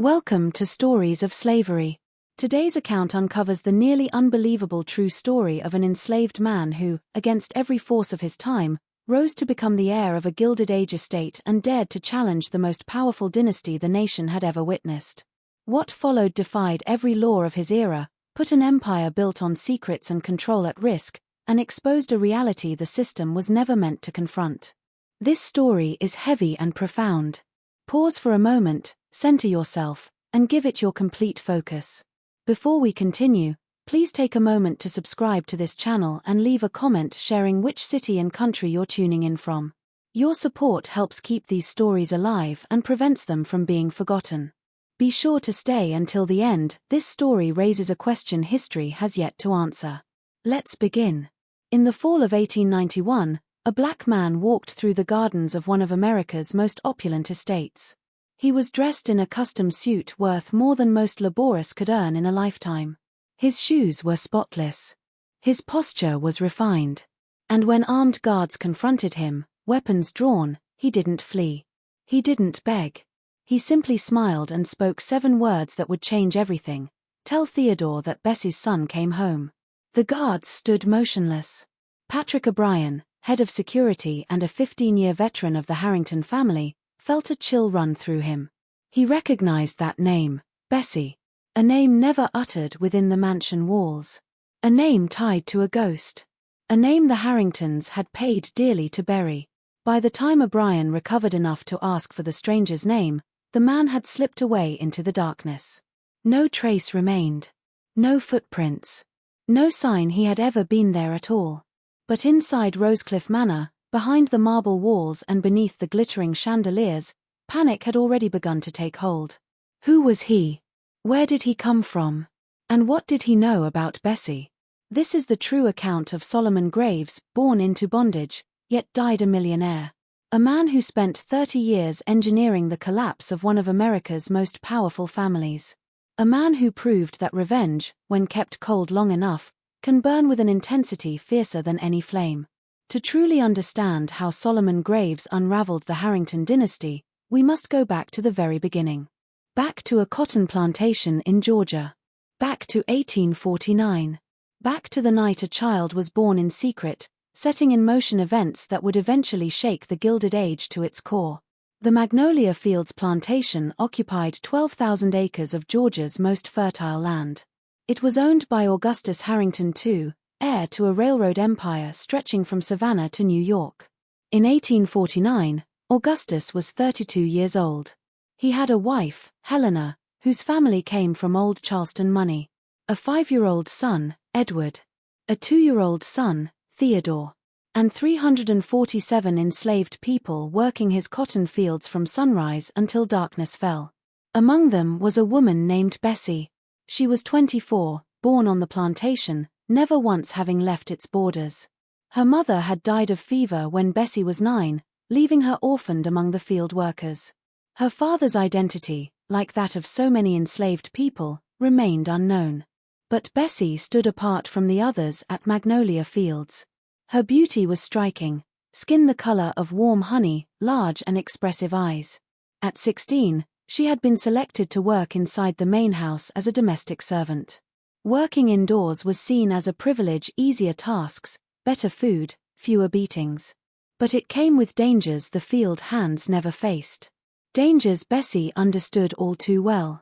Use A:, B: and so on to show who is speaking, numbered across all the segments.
A: Welcome to Stories of Slavery. Today's account uncovers the nearly unbelievable true story of an enslaved man who, against every force of his time, rose to become the heir of a Gilded Age estate and dared to challenge the most powerful dynasty the nation had ever witnessed. What followed defied every law of his era, put an empire built on secrets and control at risk, and exposed a reality the system was never meant to confront. This story is heavy and profound. Pause for a moment, center yourself, and give it your complete focus. Before we continue, please take a moment to subscribe to this channel and leave a comment sharing which city and country you're tuning in from. Your support helps keep these stories alive and prevents them from being forgotten. Be sure to stay until the end. This story raises a question history has yet to answer. Let's begin. In the fall of 1891, a black man walked through the gardens of one of America's most opulent estates. He was dressed in a custom suit worth more than most laborers could earn in a lifetime. His shoes were spotless. His posture was refined. And when armed guards confronted him, weapons drawn, he didn't flee. He didn't beg. He simply smiled and spoke 7 words that would change everything. "Tell Theodore that Bessie's son came home." The guards stood motionless. Patrick O'Brien, head of security and a 15-year veteran of the Harrington family, felt a chill run through him. He recognized that name, Bessie. A name never uttered within the mansion walls. A name tied to a ghost. A name the Harringtons had paid dearly to bury. By the time O'Brien recovered enough to ask for the stranger's name, the man had slipped away into the darkness. No trace remained. No footprints. No sign he had ever been there at all. But inside Rosecliff Manor, behind the marble walls and beneath the glittering chandeliers, panic had already begun to take hold. Who was he? Where did he come from? And what did he know about Bessie? This is the true account of Solomon Graves, born into bondage, yet died a millionaire. A man who spent 30 years engineering the collapse of one of America's most powerful families. A man who proved that revenge, when kept cold long enough, can burn with an intensity fiercer than any flame. To truly understand how Solomon Graves unraveled the Harrington dynasty, we must go back to the very beginning. Back to a cotton plantation in Georgia. Back to 1849. Back to the night a child was born in secret, setting in motion events that would eventually shake the Gilded Age to its core. The Magnolia Fields plantation occupied 12,000 acres of Georgia's most fertile land. It was owned by Augustus Harrington II, heir to a railroad empire stretching from Savannah to New York. In 1849, Augustus was 32 years old. He had a wife, Helena, whose family came from old Charleston money. A 5-year-old son, Edward. A 2-year-old son, Theodore. And 347 enslaved people working his cotton fields from sunrise until darkness fell. Among them was a woman named Bessie. She was 24, born on the plantation, never once having left its borders. Her mother had died of fever when Bessie was 9, leaving her orphaned among the field workers. Her father's identity, like that of so many enslaved people, remained unknown. But Bessie stood apart from the others at Magnolia Fields. Her beauty was striking, skin the color of warm honey, large and expressive eyes. At 16, she had been selected to work inside the main house as a domestic servant. Working indoors was seen as a privilege, easier tasks, better food, fewer beatings. But it came with dangers the field hands never faced. Dangers Bessie understood all too well.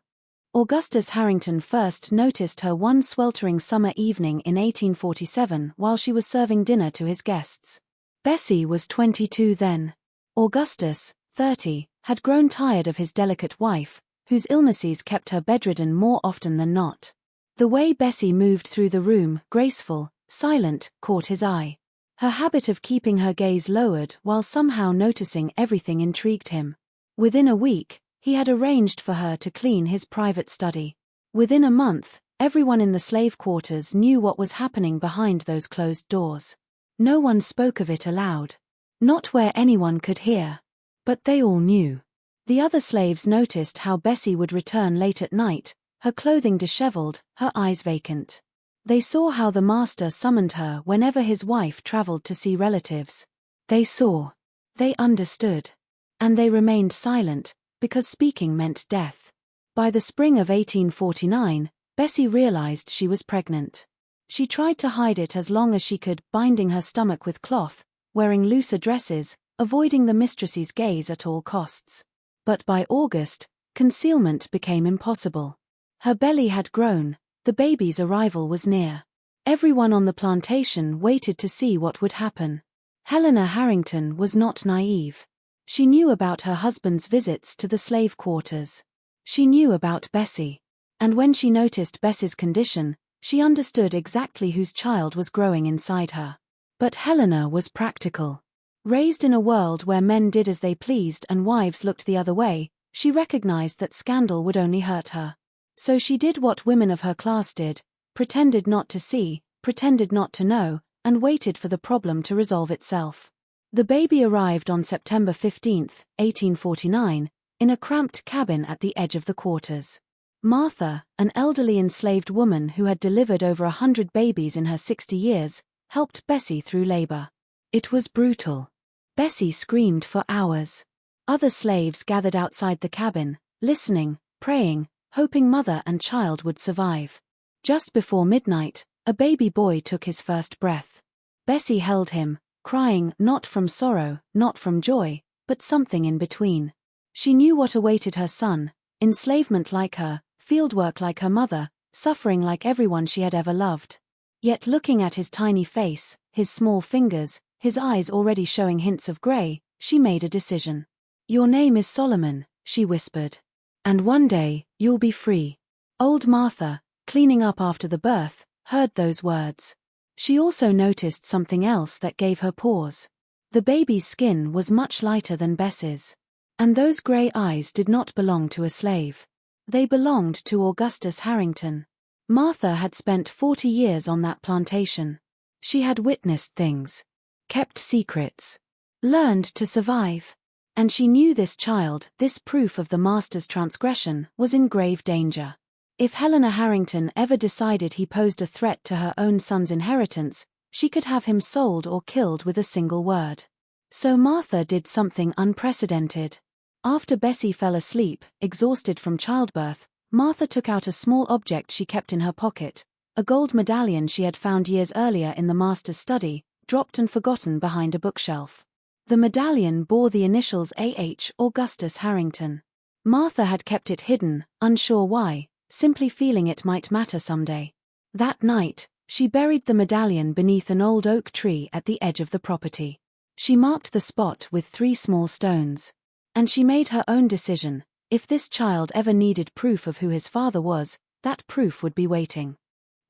A: Augustus Harrington first noticed her one sweltering summer evening in 1847 while she was serving dinner to his guests. Bessie was 22 then. Augustus, 30, had grown tired of his delicate wife, whose illnesses kept her bedridden more often than not. The way Bessie moved through the room, graceful, silent, caught his eye. Her habit of keeping her gaze lowered while somehow noticing everything intrigued him. Within a week, he had arranged for her to clean his private study. Within a month, everyone in the slave quarters knew what was happening behind those closed doors. No one spoke of it aloud. Not where anyone could hear. But they all knew. The other slaves noticed how Bessie would return late at night, her clothing disheveled, her eyes vacant. They saw how the master summoned her whenever his wife traveled to see relatives. They saw. They understood. And they remained silent, because speaking meant death. By the spring of 1849, Bessie realized she was pregnant. She tried to hide it as long as she could, binding her stomach with cloth, wearing looser dresses, avoiding the mistress's gaze at all costs. But by August, concealment became impossible. Her belly had grown, the baby's arrival was near. Everyone on the plantation waited to see what would happen. Helena Harrington was not naive. She knew about her husband's visits to the slave quarters. She knew about Bessie. And when she noticed Bessie's condition, she understood exactly whose child was growing inside her. But Helena was practical. Raised in a world where men did as they pleased and wives looked the other way, she recognized that scandal would only hurt her. So she did what women of her class did, pretended not to see, pretended not to know, and waited for the problem to resolve itself. The baby arrived on September 15, 1849, in a cramped cabin at the edge of the quarters. Martha, an elderly enslaved woman who had delivered over 100 babies in her 60 years, helped Bessie through labor. It was brutal. Bessie screamed for hours. Other slaves gathered outside the cabin, listening, praying, hoping mother and child would survive. Just before midnight, a baby boy took his first breath. Bessie held him, crying not from sorrow, not from joy, but something in between. She knew what awaited her son: enslavement like her, fieldwork like her mother, suffering like everyone she had ever loved. Yet looking at his tiny face, his small fingers, his eyes already showing hints of gray, she made a decision. "Your name is Solomon," she whispered. "And one day, you'll be free." Old Martha, cleaning up after the birth, heard those words. She also noticed something else that gave her pause. The baby's skin was much lighter than Bessie's. And those gray eyes did not belong to a slave. They belonged to Augustus Harrington. Martha had spent 40 years on that plantation. She had witnessed things, kept secrets, learned to survive. And she knew this child, this proof of the master's transgression, was in grave danger. If Helena Harrington ever decided he posed a threat to her own son's inheritance, she could have him sold or killed with a single word. So Martha did something unprecedented. After Bessie fell asleep, exhausted from childbirth, Martha took out a small object she kept in her pocket, a gold medallion she had found years earlier in the master's study, dropped and forgotten behind a bookshelf. The medallion bore the initials A.H. Augustus Harrington. Martha had kept it hidden, unsure why, simply feeling it might matter someday. That night, she buried the medallion beneath an old oak tree at the edge of the property. She marked the spot with 3 small stones. And she made her own decision: if this child ever needed proof of who his father was, that proof would be waiting.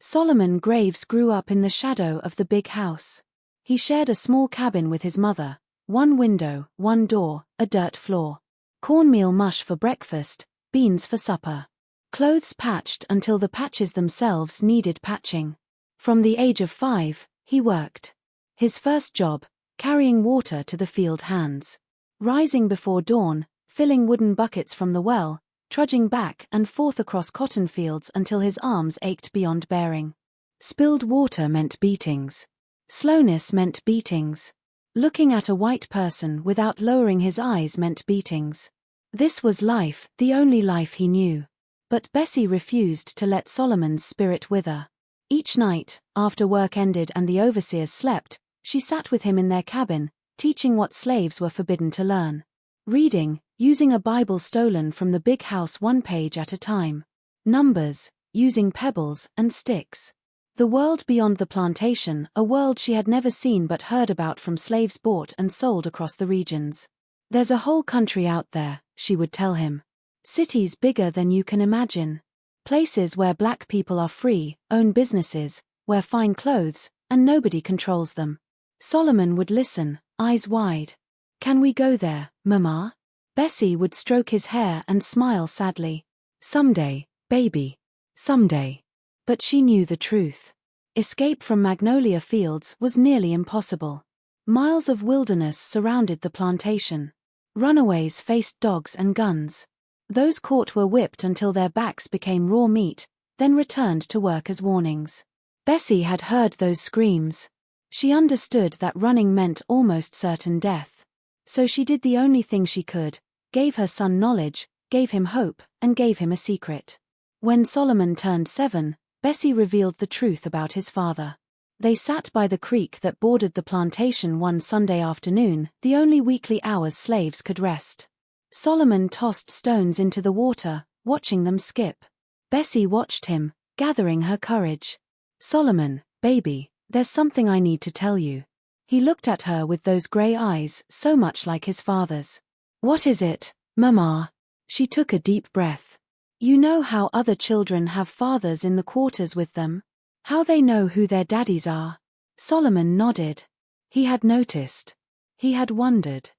A: Solomon Graves grew up in the shadow of the big house. He shared a small cabin with his mother, 1 window, 1 door, a dirt floor. Cornmeal mush for breakfast, beans for supper. Clothes patched until the patches themselves needed patching. From the age of 5, he worked. His first job, carrying water to the field hands. Rising before dawn, filling wooden buckets from the well, trudging back and forth across cotton fields until his arms ached beyond bearing. Spilled water meant beatings. Slowness meant beatings. Looking at a white person without lowering his eyes meant beatings. This was life, the only life he knew. But Bessie refused to let Solomon's spirit wither. Each night, after work ended and the overseers slept, she sat with him in their cabin, teaching what slaves were forbidden to learn. Reading, using a Bible stolen from the big house 1 page at a time. Numbers, using pebbles and sticks. The world beyond the plantation, a world she had never seen but heard about from slaves bought and sold across the regions. "There's a whole country out there," she would tell him. "Cities bigger than you can imagine. Places where black people are free, own businesses, wear fine clothes, and nobody controls them." Solomon would listen, eyes wide. "Can we go there, Mama?" Bessie would stroke his hair and smile sadly. "Someday, baby. Someday." But she knew the truth. Escape from magnolia fields was nearly impossible. Miles of wilderness surrounded the plantation. Runaways faced dogs and guns. Those caught were whipped until their backs became raw meat, then returned to work as warnings. Bessie had heard those screams. She understood that running meant almost certain death. So she did the only thing she could, gave her son knowledge, gave him hope, and gave him a secret. When Solomon turned 7, Bessie revealed the truth about his father. They sat by the creek that bordered the plantation one Sunday afternoon, the only weekly hours slaves could rest. Solomon tossed stones into the water, watching them skip. Bessie watched him, gathering her courage. "Solomon, baby, there's something I need to tell you." He looked at her with those grey eyes, so much like his father's. "What is it, Mama?" She took a deep breath. "You know how other children have fathers in the quarters with them? How they know who their daddies are?" Solomon nodded. He had noticed. He had wondered.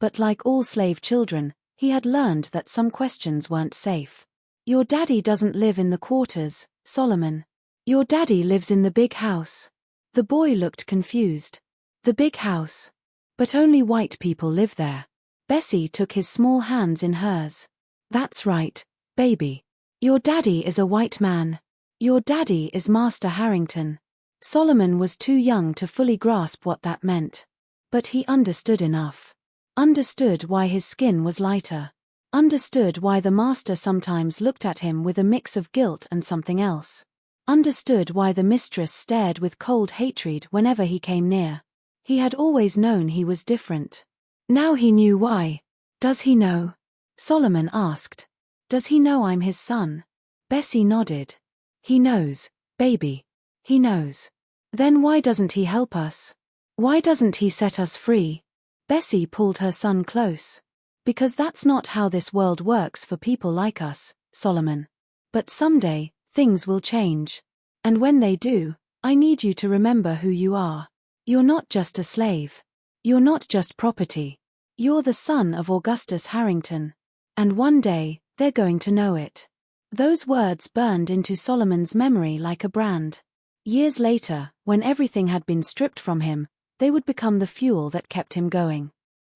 A: But like all slave children, he had learned that some questions weren't safe. "Your daddy doesn't live in the quarters, Solomon. Your daddy lives in the big house." The boy looked confused. "The big house? But only white people live there." Bessie took his small hands in hers. "That's right, baby. Your daddy is a white man. Your daddy is Master Harrington." Solomon was too young to fully grasp what that meant. But he understood enough. Understood why his skin was lighter. Understood why the master sometimes looked at him with a mix of guilt and something else. Understood why the mistress stared with cold hatred whenever he came near. He had always known he was different. Now he knew why. "Does he know?" Solomon asked. "Does he know I'm his son?" Bessie nodded. "He knows, baby. He knows." "Then why doesn't he help us? Why doesn't he set us free?" Bessie pulled her son close. "Because that's not how this world works for people like us, Solomon. But someday, things will change. And when they do, I need you to remember who you are. You're not just a slave. You're not just property. You're the son of Augustus Harrington. And one day, they're going to know it." Those words burned into Solomon's memory like a brand. Years later, when everything had been stripped from him, they would become the fuel that kept him going.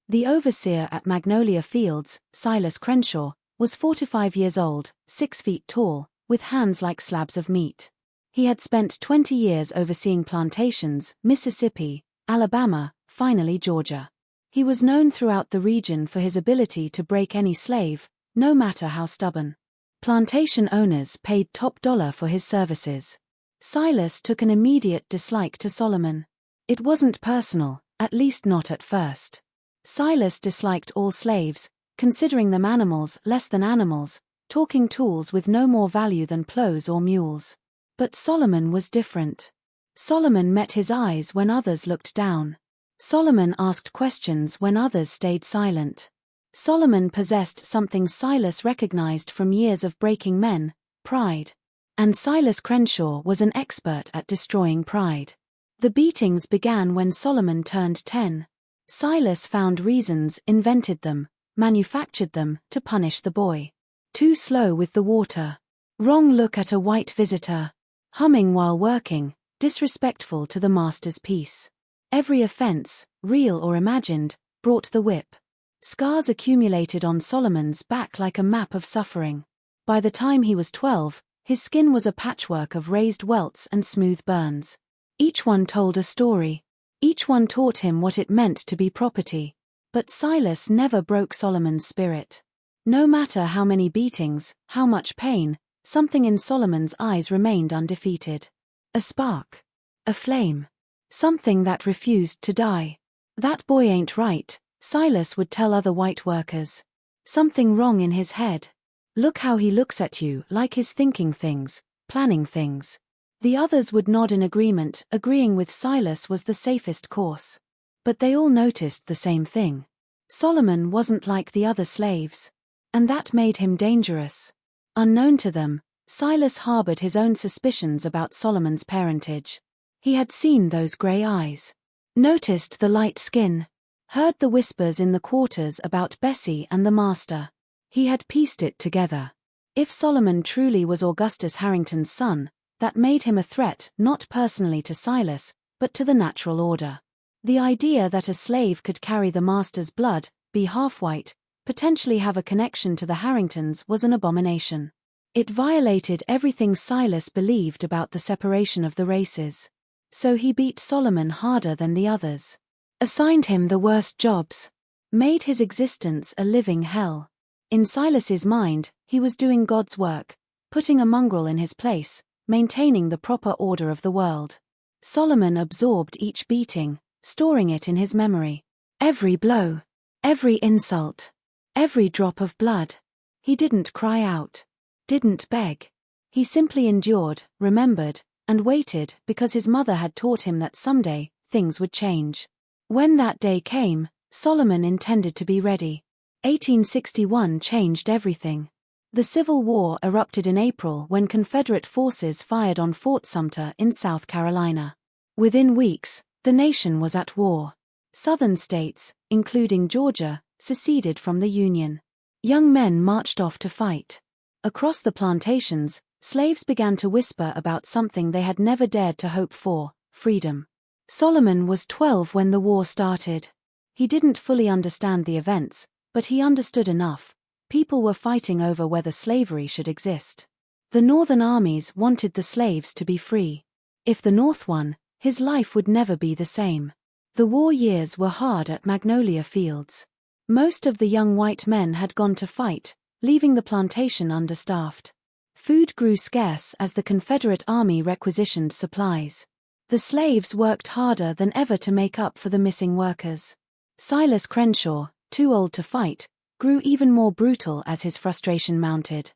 A: The overseer at Magnolia Fields, Silas Crenshaw, was 45 years old, 6 feet tall, with hands like slabs of meat. He had spent 20 years overseeing plantations, Mississippi, Alabama, finally Georgia. He was known throughout the region for his ability to break any slave, no matter how stubborn. Plantation owners paid top dollar for his services. Silas took an immediate dislike to Solomon. It wasn't personal, at least not at first. Silas disliked all slaves, considering them animals less than animals, talking tools with no more value than plows or mules. But Solomon was different. Solomon met his eyes when others looked down. Solomon asked questions when others stayed silent. Solomon possessed something Silas recognized from years of breaking men: pride. And Silas Crenshaw was an expert at destroying pride. The beatings began when Solomon turned 10. Silas found reasons, invented them, manufactured them, to punish the boy. Too slow with the water. Wrong look at a white visitor. Humming while working, disrespectful to the master's peace. Every offense, real or imagined, brought the whip. Scars accumulated on Solomon's back like a map of suffering. By the time he was 12, his skin was a patchwork of raised welts and smooth burns. Each one told a story. Each one taught him what it meant to be property. But Silas never broke Solomon's spirit. No matter how many beatings, how much pain, something in Solomon's eyes remained undefeated. A spark. A flame. Something that refused to die. "That boy ain't right," Silas would tell other white workers. "Something wrong in his head. Look how he looks at you, like he's thinking things, planning things." The others would nod in agreement, agreeing with Silas was the safest course. But they all noticed the same thing. Solomon wasn't like the other slaves. And that made him dangerous. Unknown to them, Silas harbored his own suspicions about Solomon's parentage. He had seen those grey eyes. Noticed the light skin. Heard the whispers in the quarters about Bessie and the master. He had pieced it together. If Solomon truly was Augustus Harrington's son, that made him a threat not personally to Silas, but to the natural order. The idea that a slave could carry the master's blood, be half-white, potentially have a connection to the Harringtons was an abomination. It violated everything Silas believed about the separation of the races. So he beat Solomon harder than the others. Assigned him the worst jobs. Made his existence a living hell. In Silas's mind, He was doing God's work, putting a mongrel in his place, maintaining the proper order of the world. Solomon absorbed each beating, storing it in his memory. Every blow, every insult, every drop of blood. He didn't cry out, didn't beg. He simply endured, remembered, and waited because his mother had taught him that someday, things would change. When that day came, Solomon intended to be ready. 1861 changed everything. The Civil War erupted in April when Confederate forces fired on Fort Sumter in South Carolina. Within weeks, the nation was at war. Southern states, including Georgia, seceded from the Union. Young men marched off to fight. Across the plantations, slaves began to whisper about something they had never dared to hope for: freedom. Solomon was 12 when the war started. He didn't fully understand the events, but he understood enough. People were fighting over whether slavery should exist. The Northern armies wanted the slaves to be free. If the North won, his life would never be the same. The war years were hard at Magnolia Fields. Most of the young white men had gone to fight, leaving the plantation understaffed. Food grew scarce as the Confederate Army requisitioned supplies. The slaves worked harder than ever to make up for the missing workers. Silas Crenshaw, too old to fight, grew even more brutal as his frustration mounted.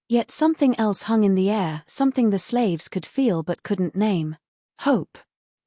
A: Yet something else hung in the air, something the slaves could feel but couldn't name. Hope.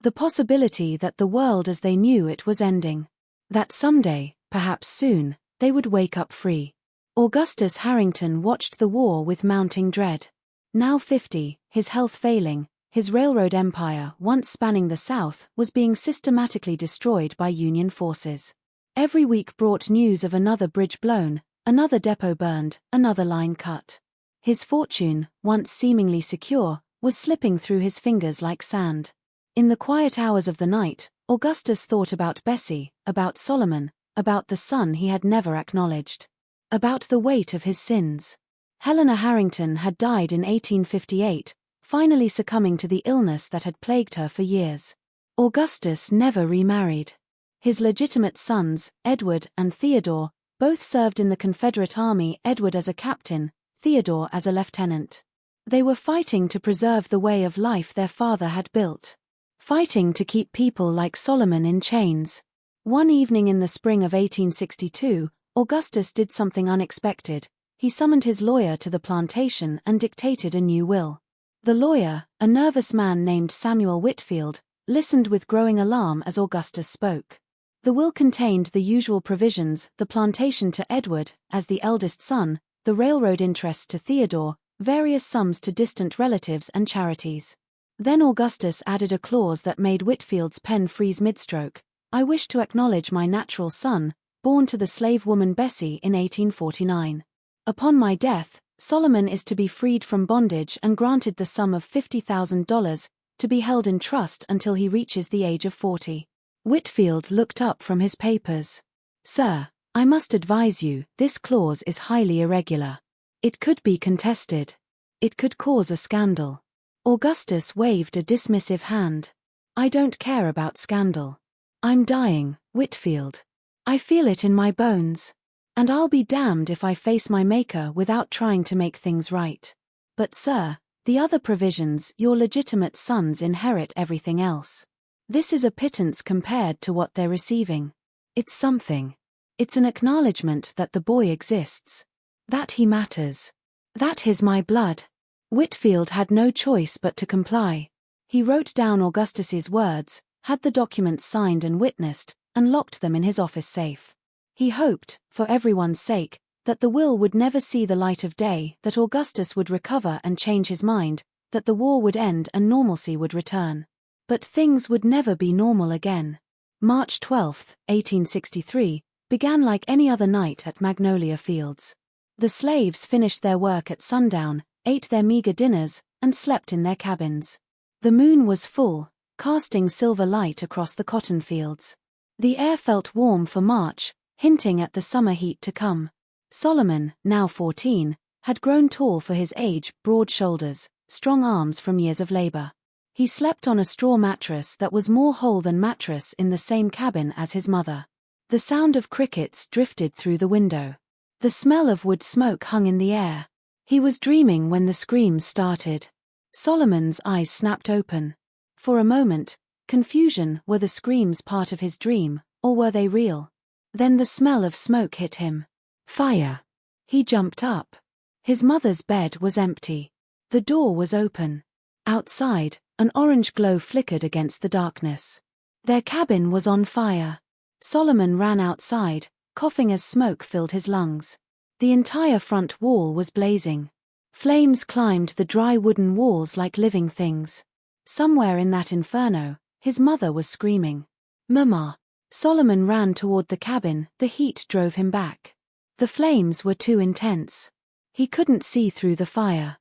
A: The possibility that the world as they knew it was ending. That someday, perhaps soon, they would wake up free. Augustus Harrington watched the war with mounting dread. Now 50, his health failing, his railroad empire, once spanning the South, was being systematically destroyed by Union forces. Every week brought news of another bridge blown, another depot burned, another line cut. His fortune, once seemingly secure, was slipping through his fingers like sand. In the quiet hours of the night, Augustus thought about Bessie, about Solomon, about the son he had never acknowledged. About the weight of his sins. Helena Harrington had died in 1858, finally succumbing to the illness that had plagued her for years. Augustus never remarried. His legitimate sons, Edward and Theodore, both served in the Confederate Army, Edward as a captain, Theodore as a lieutenant. They were fighting to preserve the way of life their father had built. Fighting to keep people like Solomon in chains. One evening in the spring of 1862, Augustus did something unexpected. He summoned his lawyer to the plantation and dictated a new will. The lawyer, a nervous man named Samuel Whitfield, listened with growing alarm as Augustus spoke. The will contained the usual provisions: the plantation to Edward, as the eldest son, the railroad interests to Theodore, various sums to distant relatives and charities. Then Augustus added a clause that made Whitfield's pen freeze mid-stroke: "I wish to acknowledge my natural son, born to the slave woman Bessie in 1849. Upon my death, Solomon is to be freed from bondage and granted the sum of $50,000, to be held in trust until he reaches the age of 40. Whitfield looked up from his papers. "Sir, I must advise you, this clause is highly irregular. It could be contested. It could cause a scandal." Augustus waved a dismissive hand. "I don't care about scandal. I'm dying, Whitfield. I feel it in my bones. And I'll be damned if I face my maker without trying to make things right. But sir, the other provisions, your legitimate sons inherit everything else. This is a pittance compared to what they're receiving. It's something. It's an acknowledgement that the boy exists. That he matters. That he's my blood." Whitfield had no choice but to comply. He wrote down Augustus's words, had the documents signed and witnessed, and locked them in his office safe. He hoped, for everyone's sake, that the will would never see the light of day, that Augustus would recover and change his mind, that the war would end and normalcy would return. But things would never be normal again. March 12, 1863, began like any other night at Magnolia Fields. The slaves finished their work at sundown, ate their meager dinners, and slept in their cabins. The moon was full, casting silver light across the cotton fields. The air felt warm for March, hinting at the summer heat to come. Solomon, now 14, had grown tall for his age, broad shoulders, strong arms from years of labor. He slept on a straw mattress that was more whole than mattress in the same cabin as his mother. The sound of crickets drifted through the window. The smell of wood smoke hung in the air. He was dreaming when the screams started. Solomon's eyes snapped open. For a moment, confusion, were the screams part of his dream, or were they real? Then the smell of smoke hit him. Fire! He jumped up. His mother's bed was empty. The door was open. Outside, an orange glow flickered against the darkness. Their cabin was on fire. Solomon ran outside, coughing as smoke filled his lungs. The entire front wall was blazing. Flames climbed the dry wooden walls like living things. Somewhere in that inferno, his mother was screaming. "Mama!" Solomon ran toward the cabin, the heat drove him back. The flames were too intense. He couldn't see through the fire.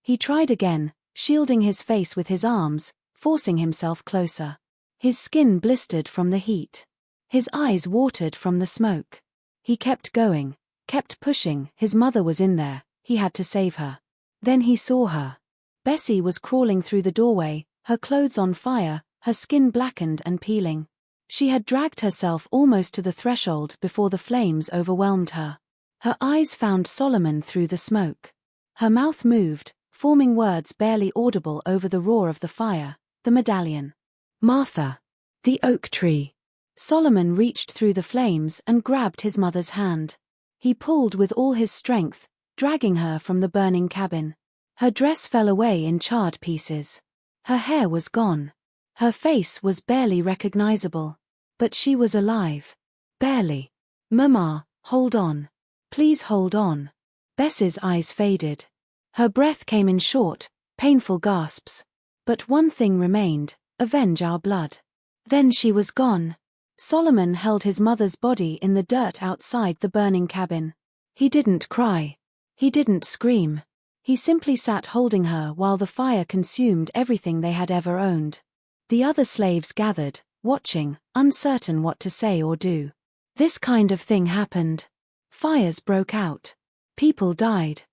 A: He tried again, shielding his face with his arms, forcing himself closer. His skin blistered from the heat. His eyes watered from the smoke. He kept going, kept pushing. His mother was in there, he had to save her. Then he saw her. Bessie was crawling through the doorway, her clothes on fire, her skin blackened and peeling. She had dragged herself almost to the threshold before the flames overwhelmed her. Her eyes found Solomon through the smoke. Her mouth moved, forming words barely audible over the roar of the fire. The medallion. "Martha." The oak tree. Solomon reached through the flames and grabbed his mother's hand. He pulled with all his strength, dragging her from the burning cabin. Her dress fell away in charred pieces. Her hair was gone. Her face was barely recognizable. But she was alive. Barely. "Mama, hold on. Please hold on." Bess's eyes faded. Her breath came in short, painful gasps. But one thing remained: avenge our blood. Then she was gone. Solomon held his mother's body in the dirt outside the burning cabin. He didn't cry. He didn't scream. He simply sat holding her while the fire consumed everything they had ever owned. The other slaves gathered, watching, uncertain what to say or do. This kind of thing happened. Fires broke out. People died.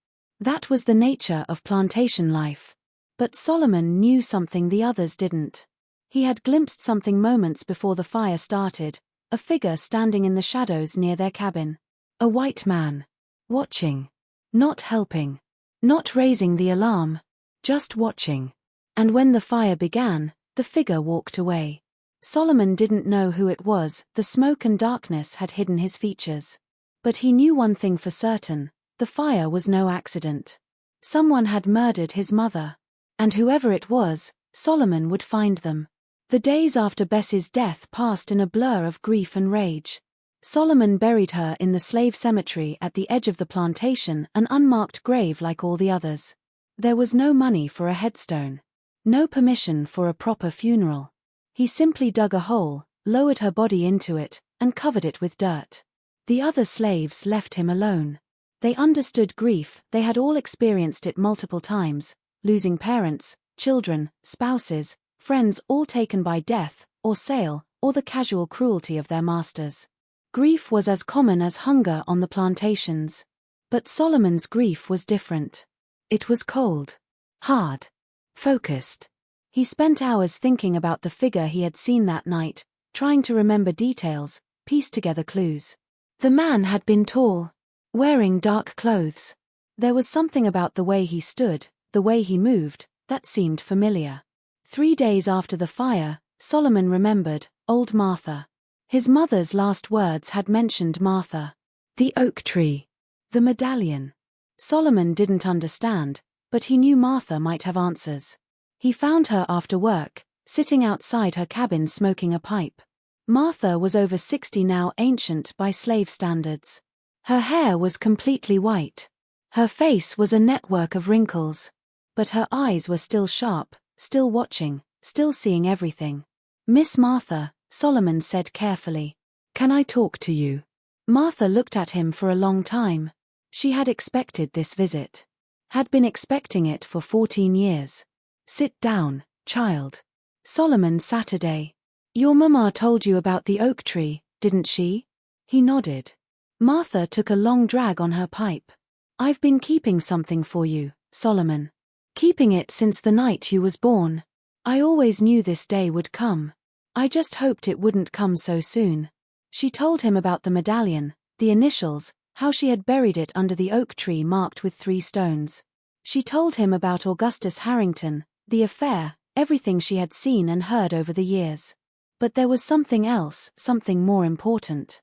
A: That was the nature of plantation life. But Solomon knew something the others didn't. He had glimpsed something moments before the fire started, a figure standing in the shadows near their cabin. A white man. Watching. Not helping. Not raising the alarm. Just watching. And when the fire began, the figure walked away. Solomon didn't know who it was, the smoke and darkness had hidden his features. But he knew one thing for certain: the fire was no accident. Someone had murdered his mother. And whoever it was, Solomon would find them. The days after Bessie's death passed in a blur of grief and rage. Solomon buried her in the slave cemetery at the edge of the plantation, an unmarked grave like all the others. There was no money for a headstone. No permission for a proper funeral. He simply dug a hole, lowered her body into it, and covered it with dirt. The other slaves left him alone. They understood grief, they had all experienced it multiple times, losing parents, children, spouses, friends, all taken by death, or sale, or the casual cruelty of their masters. Grief was as common as hunger on the plantations. But Solomon's grief was different. It was cold. Hard. Focused. He spent hours thinking about the figure he had seen that night, trying to remember details, piece together clues. The man had been tall, wearing dark clothes. There was something about the way he stood, the way he moved, that seemed familiar. 3 days after the fire, Solomon remembered old Martha. His mother's last words had mentioned Martha. The oak tree. The medallion. Solomon didn't understand, but he knew Martha might have answers. He found her after work, sitting outside her cabin smoking a pipe. Martha was over 60 now, ancient by slave standards. Her hair was completely white. Her face was a network of wrinkles. But her eyes were still sharp, still watching, still seeing everything. "Miss Martha," Solomon said carefully. "Can I talk to you?" Martha looked at him for a long time. She had expected this visit. Had been expecting it for 14 years. "Sit down, child." Solomon Saturday. "Your mama told you about the oak tree, didn't she?" He nodded. Martha took a long drag on her pipe. "I've been keeping something for you, Solomon. Keeping it since the night you was born. I always knew this day would come. I just hoped it wouldn't come so soon." She told him about the medallion, the initials, how she had buried it under the oak tree marked with 3 stones. She told him about Augustus Harrington, the affair, everything she had seen and heard over the years. But there was something else, something more important.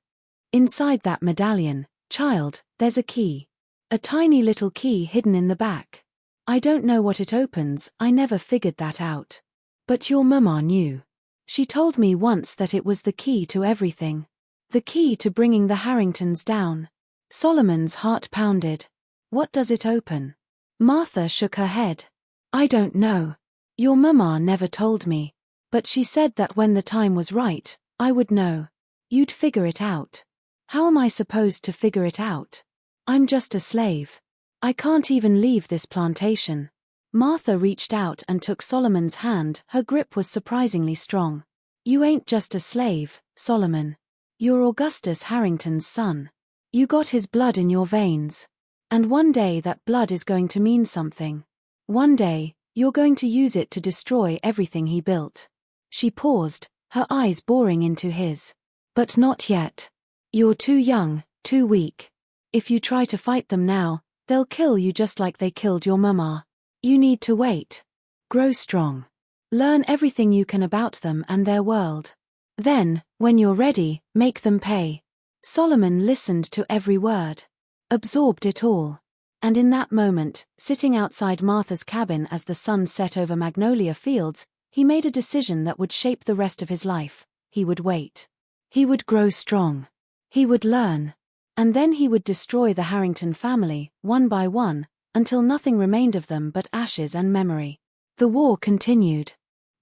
A: Inside that medallion, child, there's a key. A tiny little key hidden in the back. I don't know what it opens, I never figured that out. But your mama knew. She told me once that it was the key to everything. The key to bringing the Harringtons down. Solomon's heart pounded. What does it open? Martha shook her head. I don't know. Your mama never told me. But she said that when the time was right, I would know. You'd figure it out. How am I supposed to figure it out? I'm just a slave. I can't even leave this plantation. Martha reached out and took Solomon's hand, her grip was surprisingly strong. You ain't just a slave, Solomon. You're Augustus Harrington's son. You got his blood in your veins. And one day that blood is going to mean something. One day, you're going to use it to destroy everything he built. She paused, her eyes boring into his. But not yet. You're too young, too weak. If you try to fight them now, they'll kill you just like they killed your mama. You need to wait. Grow strong. Learn everything you can about them and their world. Then, when you're ready, make them pay. Solomon listened to every word. Absorbed it all. And in that moment, sitting outside Martha's cabin as the sun set over Magnolia Fields, he made a decision that would shape the rest of his life. He would wait. He would grow strong. He would learn. And then he would destroy the Harrington family, one by one, until nothing remained of them but ashes and memory. The war continued.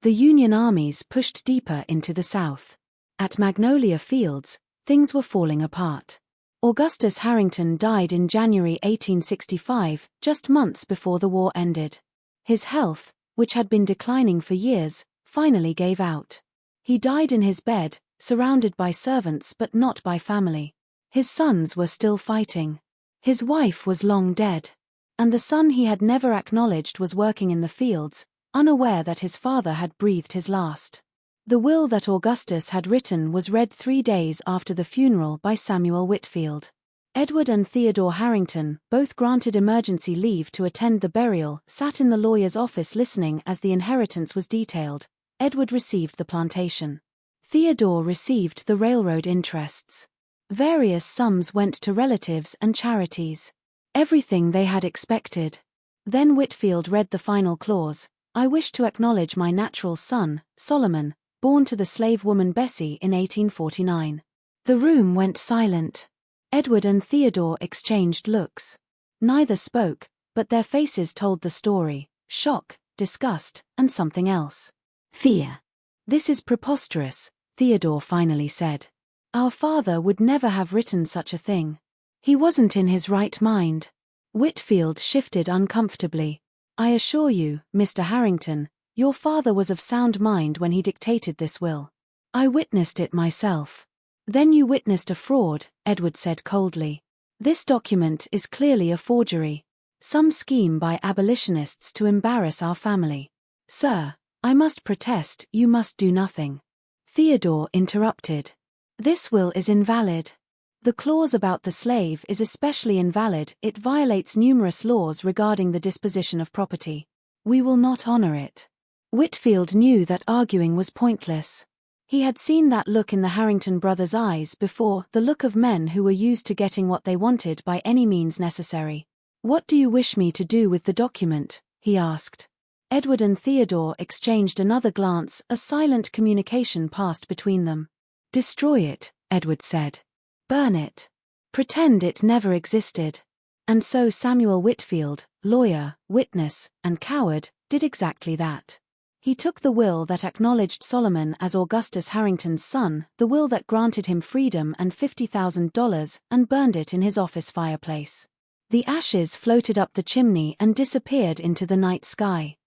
A: The Union armies pushed deeper into the South. At Magnolia Fields, things were falling apart. Augustus Harrington died in January 1865, just months before the war ended. His health, which had been declining for years, finally gave out. He died in his bed, surrounded by servants but not by family. His sons were still fighting. His wife was long dead. And the son he had never acknowledged was working in the fields, unaware that his father had breathed his last. The will that Augustus had written was read 3 days after the funeral by Samuel Whitfield. Edward and Theodore Harrington, both granted emergency leave to attend the burial, sat in the lawyer's office listening as the inheritance was detailed. Edward received the plantation. Theodore received the railroad interests. Various sums went to relatives and charities. Everything they had expected. Then Whitfield read the final clause. I wish to acknowledge my natural son, Solomon, born to the slave woman Bessie in 1849. The room went silent. Edward and Theodore exchanged looks. Neither spoke, but their faces told the story: shock, disgust, and something else. Fear. This is preposterous, Theodore finally said. Our father would never have written such a thing. He wasn't in his right mind. Whitfield shifted uncomfortably. I assure you, Mr. Harrington, your father was of sound mind when he dictated this will. I witnessed it myself. Then you witnessed a fraud, Edward said coldly. This document is clearly a forgery. Some scheme by abolitionists to embarrass our family. Sir, I must protest, you must do nothing. Theodore interrupted. This will is invalid. The clause about the slave is especially invalid, it violates numerous laws regarding the disposition of property. We will not honor it. Whitfield knew that arguing was pointless. He had seen that look in the Harrington brothers' eyes before, the look of men who were used to getting what they wanted by any means necessary. What do you wish me to do with the document? He asked. Edward and Theodore exchanged another glance, a silent communication passed between them. Destroy it, Edward said. Burn it. Pretend it never existed. And so Samuel Whitfield, lawyer, witness, and coward, did exactly that. He took the will that acknowledged Solomon as Augustus Harrington's son, the will that granted him freedom and $50,000, and burned it in his office fireplace. The ashes floated up the chimney and disappeared into the night sky.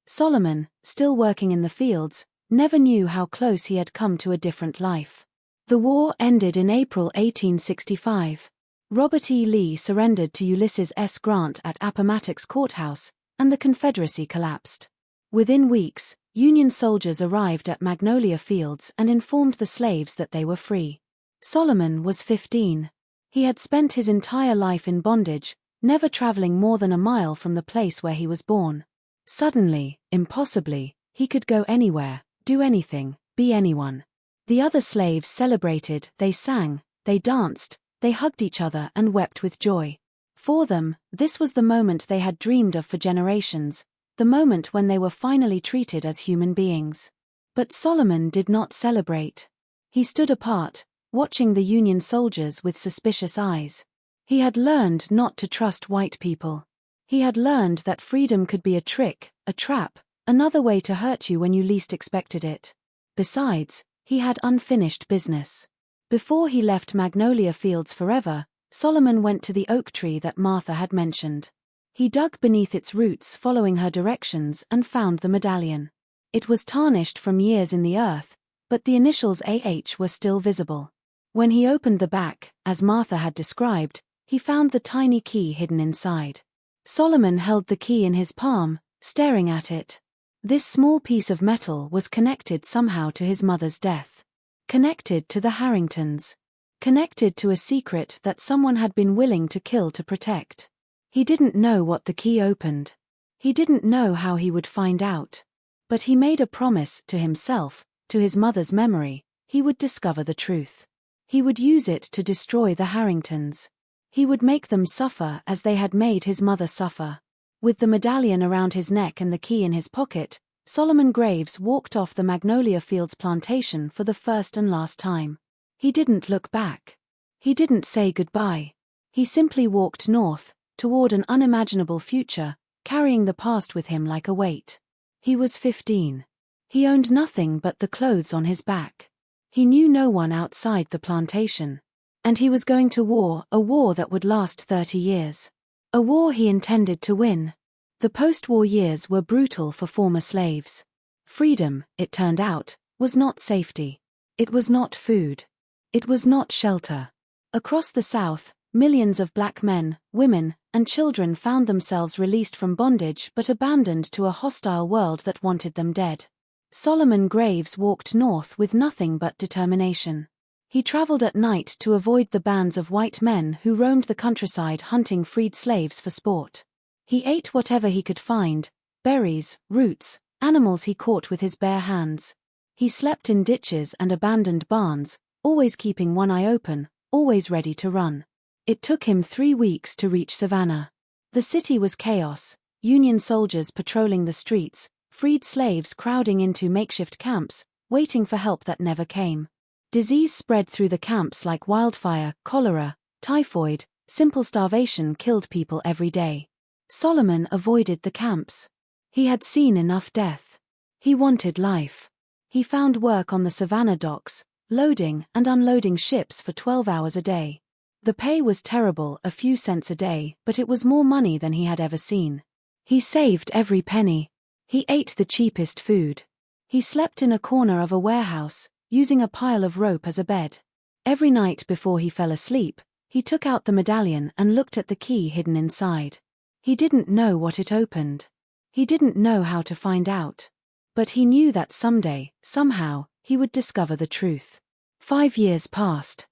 A: Solomon, still working in the fields, never knew how close he had come to a different life. The war ended in April 1865. Robert E. Lee surrendered to Ulysses S. Grant at Appomattox Courthouse, and the Confederacy collapsed. Within weeks, Union soldiers arrived at Magnolia Fields and informed the slaves that they were free. Solomon was 15. He had spent his entire life in bondage, never traveling more than a mile from the place where he was born. Suddenly, impossibly, he could go anywhere, do anything, be anyone. The other slaves celebrated, they sang, they danced, they hugged each other and wept with joy. For them, this was the moment they had dreamed of for generations, the moment when they were finally treated as human beings. But Solomon did not celebrate. He stood apart, watching the Union soldiers with suspicious eyes. He had learned not to trust white people. He had learned that freedom could be a trick, a trap, another way to hurt you when you least expected it. Besides, he had unfinished business. Before he left Magnolia Fields forever, Solomon went to the oak tree that Martha had mentioned. He dug beneath its roots following her directions and found the medallion. It was tarnished from years in the earth, but the initials AH were still visible. When he opened the back, as Martha had described, he found the tiny key hidden inside. Solomon held the key in his palm, staring at it. This small piece of metal was connected somehow to his mother's death. Connected to the Harringtons. Connected to a secret that someone had been willing to kill to protect. He didn't know what the key opened. He didn't know how he would find out. But he made a promise to himself, to his mother's memory, he would discover the truth. He would use it to destroy the Harringtons. He would make them suffer as they had made his mother suffer. With the medallion around his neck and the key in his pocket, Solomon Graves walked off the Magnolia Fields plantation for the first and last time. He didn't look back. He didn't say goodbye. He simply walked north, toward an unimaginable future, carrying the past with him like a weight. He was 15. He owned nothing but the clothes on his back. He knew no one outside the plantation. And he was going to war, a war that would last 30 years. A war he intended to win. The post-war years were brutal for former slaves. Freedom, it turned out, was not safety. It was not food. It was not shelter. Across the South, millions of black men, women, and children found themselves released from bondage but abandoned to a hostile world that wanted them dead. Solomon Graves walked north with nothing but determination. He traveled at night to avoid the bands of white men who roamed the countryside hunting freed slaves for sport. He ate whatever he could find, berries, roots, animals he caught with his bare hands. He slept in ditches and abandoned barns, always keeping one eye open, always ready to run. It took him 3 weeks to reach Savannah. The city was chaos, Union soldiers patrolling the streets, freed slaves crowding into makeshift camps, waiting for help that never came. Disease spread through the camps like wildfire, cholera, typhoid, simple starvation killed people every day. Solomon avoided the camps. He had seen enough death. He wanted life. He found work on the Savannah docks, loading and unloading ships for 12 hours a day. The pay was terrible, a few cents a day, but it was more money than he had ever seen. He saved every penny. He ate the cheapest food. He slept in a corner of a warehouse, using a pile of rope as a bed. Every night before he fell asleep, he took out the medallion and looked at the key hidden inside. He didn't know what it opened. He didn't know how to find out. But he knew that someday, somehow, he would discover the truth. 5 years passed.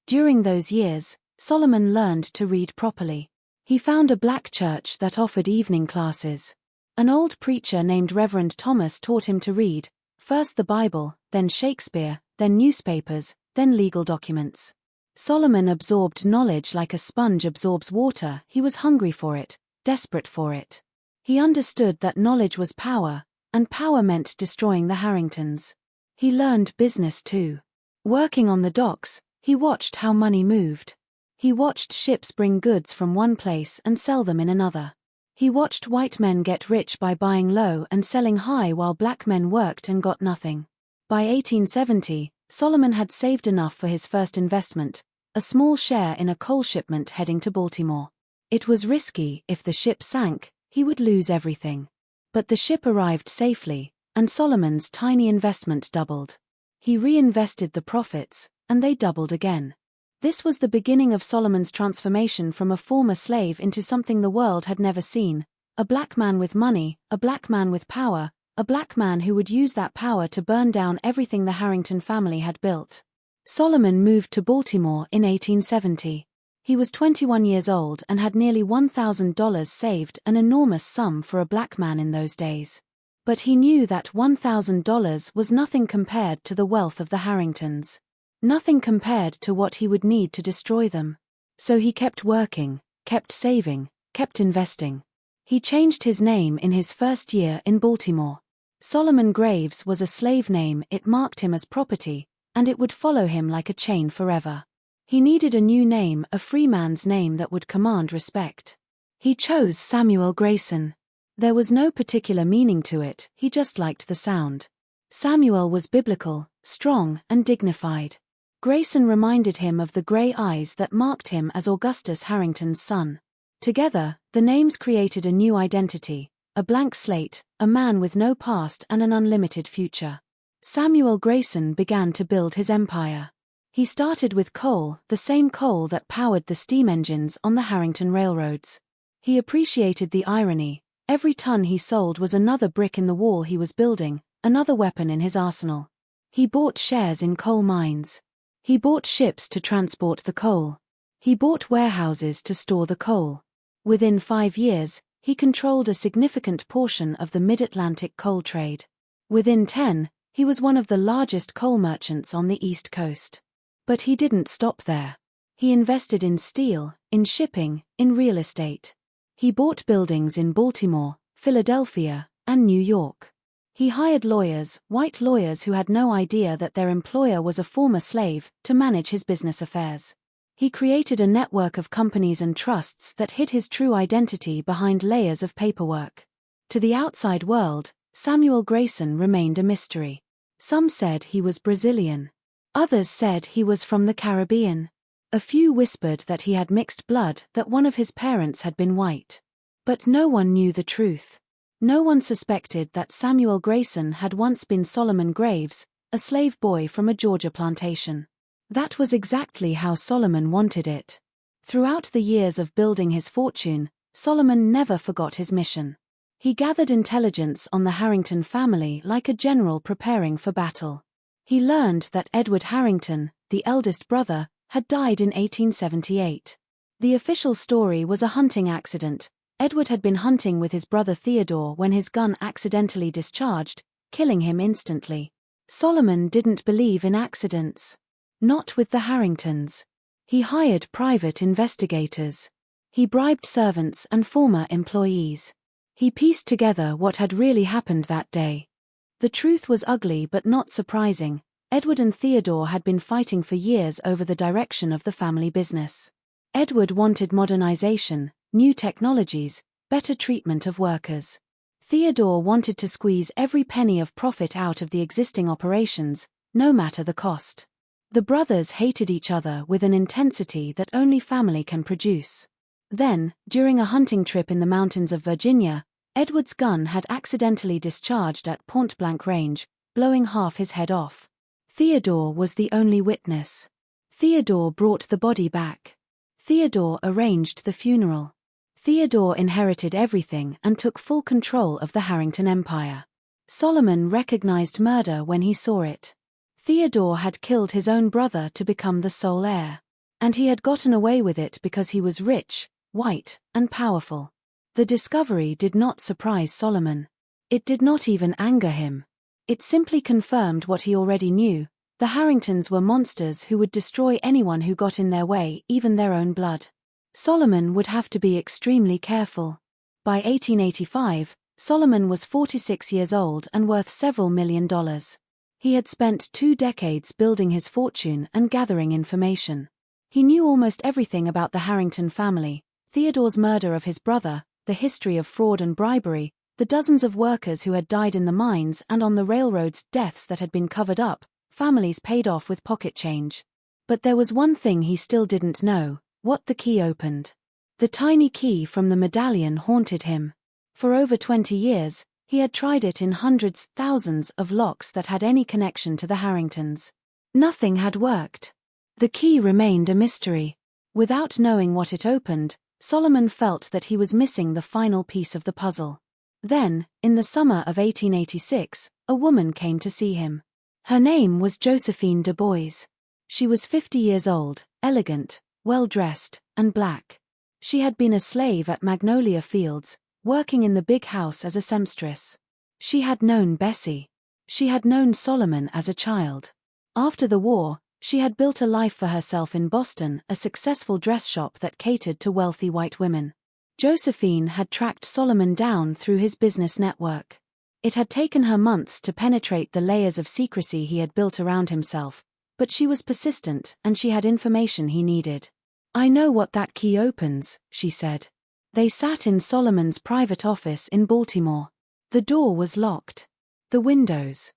A: During those years, Solomon learned to read properly. He found a black church that offered evening classes. An old preacher named Reverend Thomas taught him to read, first the Bible, then Shakespeare, then newspapers, then legal documents. Solomon absorbed knowledge like a sponge absorbs water. He was hungry for it, desperate for it. He understood that knowledge was power, and power meant destroying the Harringtons. He learned business too. Working on the docks, he watched how money moved. He watched ships bring goods from one place and sell them in another. He watched white men get rich by buying low and selling high while black men worked and got nothing. By 1870, Solomon had saved enough for his first investment, a small share in a coal shipment heading to Baltimore. It was risky. If the ship sank, he would lose everything. But the ship arrived safely, and Solomon's tiny investment doubled. He reinvested the profits, and they doubled again. This was the beginning of Solomon's transformation from a former slave into something the world had never seen, a black man with money, a black man with power, a black man who would use that power to burn down everything the Harrington family had built. Solomon moved to Baltimore in 1870. He was 21 years old and had nearly $1,000 saved, an enormous sum for a black man in those days. But he knew that $1,000 was nothing compared to the wealth of the Harringtons. Nothing compared to what he would need to destroy them. So he kept working, kept saving, kept investing. He changed his name in his first year in Baltimore. Solomon Graves was a slave name. It marked him as property, and it would follow him like a chain forever. He needed a new name, a free man's name that would command respect. He chose Samuel Grayson. There was no particular meaning to it, he just liked the sound. Samuel was biblical, strong, and dignified. Grayson reminded him of the gray eyes that marked him as Augustus Harrington's son. Together, the names created a new identity, a blank slate, a man with no past and an unlimited future. Samuel Grayson began to build his empire. He started with coal, the same coal that powered the steam engines on the Harrington railroads. He appreciated the irony. Every ton he sold was another brick in the wall he was building, another weapon in his arsenal. He bought shares in coal mines. He bought ships to transport the coal. He bought warehouses to store the coal. Within 5 years, he controlled a significant portion of the mid-Atlantic coal trade. Within 10, he was one of the largest coal merchants on the East Coast. But he didn't stop there. He invested in steel, in shipping, in real estate. He bought buildings in Baltimore, Philadelphia, and New York. He hired lawyers, white lawyers who had no idea that their employer was a former slave, to manage his business affairs. He created a network of companies and trusts that hid his true identity behind layers of paperwork. To the outside world, Samuel Grayson remained a mystery. Some said he was Brazilian. Others said he was from the Caribbean. A few whispered that he had mixed blood, that one of his parents had been white. But no one knew the truth. No one suspected that Samuel Grayson had once been Solomon Graves, a slave boy from a Georgia plantation. That was exactly how Solomon wanted it. Throughout the years of building his fortune, Solomon never forgot his mission. He gathered intelligence on the Harrington family like a general preparing for battle. He learned that Edward Harrington, the eldest brother, had died in 1878. The official story was a hunting accident. Edward had been hunting with his brother Theodore when his gun accidentally discharged, killing him instantly. Solomon didn't believe in accidents. Not with the Harringtons. He hired private investigators. He bribed servants and former employees. He pieced together what had really happened that day. The truth was ugly but not surprising. Edward and Theodore had been fighting for years over the direction of the family business. Edward wanted modernization, new technologies, better treatment of workers. Theodore wanted to squeeze every penny of profit out of the existing operations, no matter the cost. The brothers hated each other with an intensity that only family can produce. Then, during a hunting trip in the mountains of Virginia, Edward's gun had accidentally discharged at point-blank range, blowing half his head off. Theodore was the only witness. Theodore brought the body back. Theodore arranged the funeral. Theodore inherited everything and took full control of the Harrington Empire. Solomon recognized murder when he saw it. Theodore had killed his own brother to become the sole heir. And he had gotten away with it because he was rich, white, and powerful. The discovery did not surprise Solomon. It did not even anger him. It simply confirmed what he already knew. The Harringtons were monsters who would destroy anyone who got in their way, even their own blood. Solomon would have to be extremely careful. By 1885, Solomon was 46 years old and worth several $1 million. He had spent 2 decades building his fortune and gathering information. He knew almost everything about the Harrington family, Theodore's murder of his brother, the history of fraud and bribery, the dozens of workers who had died in the mines and on the railroads, deaths that had been covered up, families paid off with pocket change. But there was one thing he still didn't know: what the key opened. The tiny key from the medallion haunted him. For over 20 years, he had tried it in hundreds, thousands of locks that had any connection to the Harringtons. Nothing had worked. The key remained a mystery. Without knowing what it opened, Solomon felt that he was missing the final piece of the puzzle. Then, in the summer of 1886, a woman came to see him. Her name was Josephine Du Bois. She was 50 years old, elegant, well-dressed, and black. She had been a slave at Magnolia Fields, working in the big house as a seamstress. She had known Bessie. She had known Solomon as a child. After the war, she had built a life for herself in Boston, a successful dress shop that catered to wealthy white women. Josephine had tracked Solomon down through his business network. It had taken her months to penetrate the layers of secrecy he had built around himself, but she was persistent and she had information he needed. "I know what that key opens," she said. They sat in Solomon's private office in Baltimore. The door was locked. The windows